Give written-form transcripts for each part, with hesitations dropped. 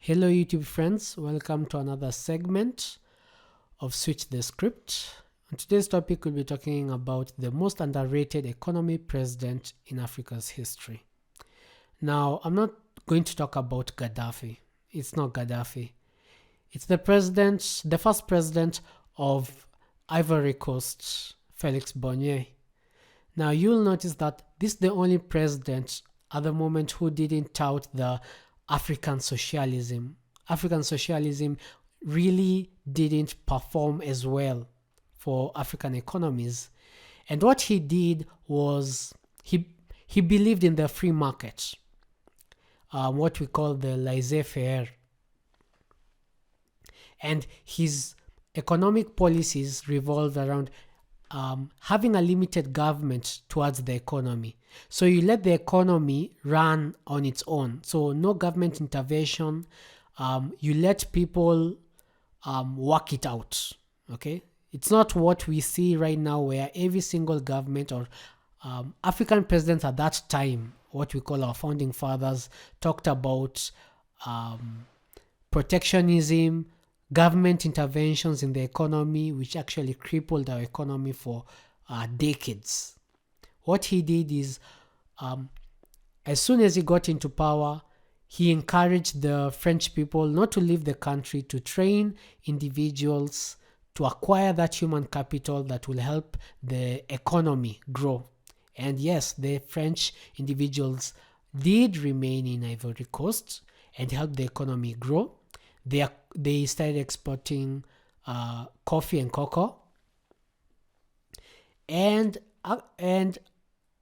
Hello YouTube friends, welcome to another segment of Switch the Script. On today's topic, we'll be talking about the most underrated economy president in Africa's history. Now, I'm not going to talk about Gaddafi. It's not Gaddafi. It's the first president of Ivory Coast, Felix Bonnier. Now, you'll notice that this is the only president at the moment who didn't tout the African socialism. African socialism really didn't perform as well for African economies. And what he did was he believed in the free market, what we call the laissez-faire. And his economic policies revolved around having a limited government towards the economy. So you let the economy run on its own. So no government intervention. You let people work it out. Okay, it's not what we see right now, where every single government or African presidents at that time, what we call our founding fathers, talked about protectionism, government interventions in the economy, which actually crippled our economy for decades. What he did is, as soon as he got into power, he encouraged the French people not to leave the country, to train individuals to acquire that human capital that will help the economy grow. And yes, the French individuals did remain in Ivory Coast and help the economy grow. They started exporting coffee and cocoa, and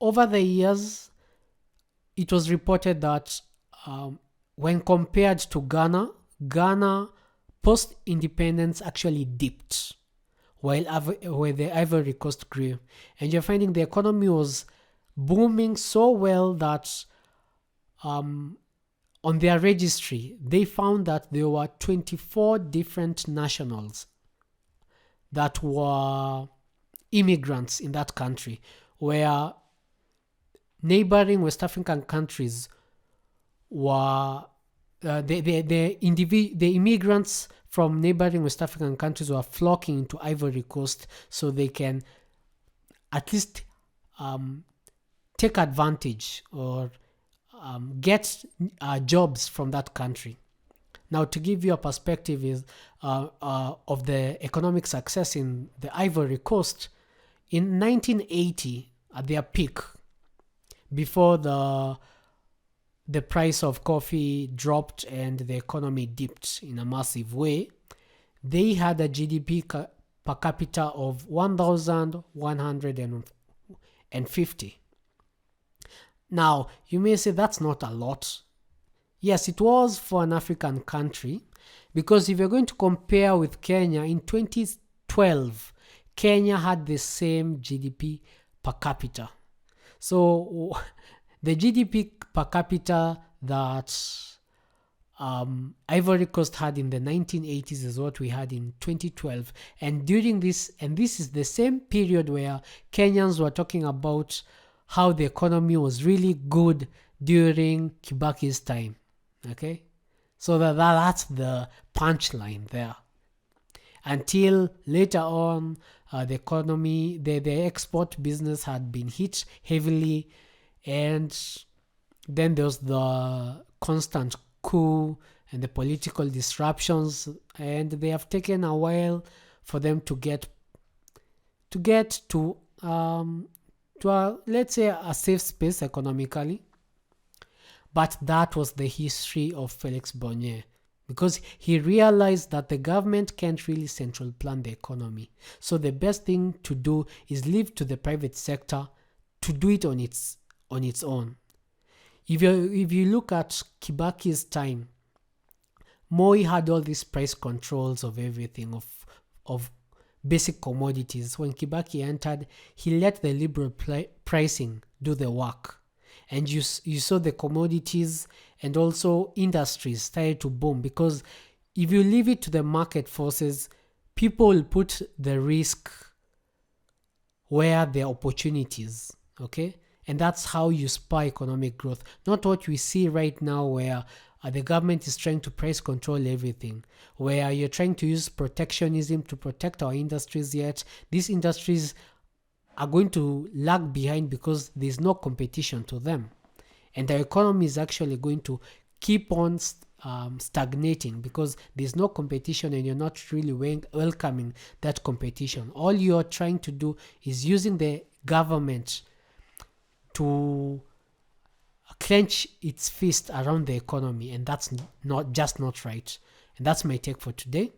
over the years, it was reported that when compared to Ghana post-independence actually dipped, while the Ivory Coast grew. And you're finding the economy was booming so well that on their registry, they found that there were 24 different nationals that were immigrants in that country, where neighboring West African countries were the immigrants from neighboring West African countries were flocking into Ivory Coast so they can at least take advantage or get jobs from that country. Now, to give you a perspective of the economic success in the Ivory Coast, in 1980, at their peak, before the price of coffee dropped and the economy dipped in a massive way, they had a GDP per capita of 1,150. Now, you may say that's not a lot. Yes, it was for an African country, because if you're going to compare with Kenya, in 2012, Kenya had the same GDP per capita. So the GDP per capita that Ivory Coast had in the 1980s is what we had in 2012. And during this is the same period where Kenyans were talking about how the economy was really good during Kibaki's time. Okay, so that's the punchline there. Until later on, the economy, the export business had been hit heavily, and then there was the constant coup and the political disruptions, and they have taken a while for them to get to let's say a safe space economically. But that was the history of Felix Bonnier, because he realized that the government can't really central plan the economy. So the best thing to do is leave to the private sector to do it on its own. If you look at Kibaki's time, Moi had all these price controls of everything, of basic commodities. When Kibaki entered, he let the liberal pricing do the work. And you saw the commodities and also industries started to boom, because if you leave it to the market forces, people will put the risk where there are opportunities. Okay, and that's how you spur economic growth, not what we see right now, where the government is trying to price control everything, where you're trying to use protectionism to protect our industries, yet these industries are going to lag behind because there's no competition to them. And the economy is actually going to keep on stagnating because there's no competition and you're not really welcoming that competition. All you're trying to do is using the government to clench its fist around the economy, and that's not right. And that's my take for today.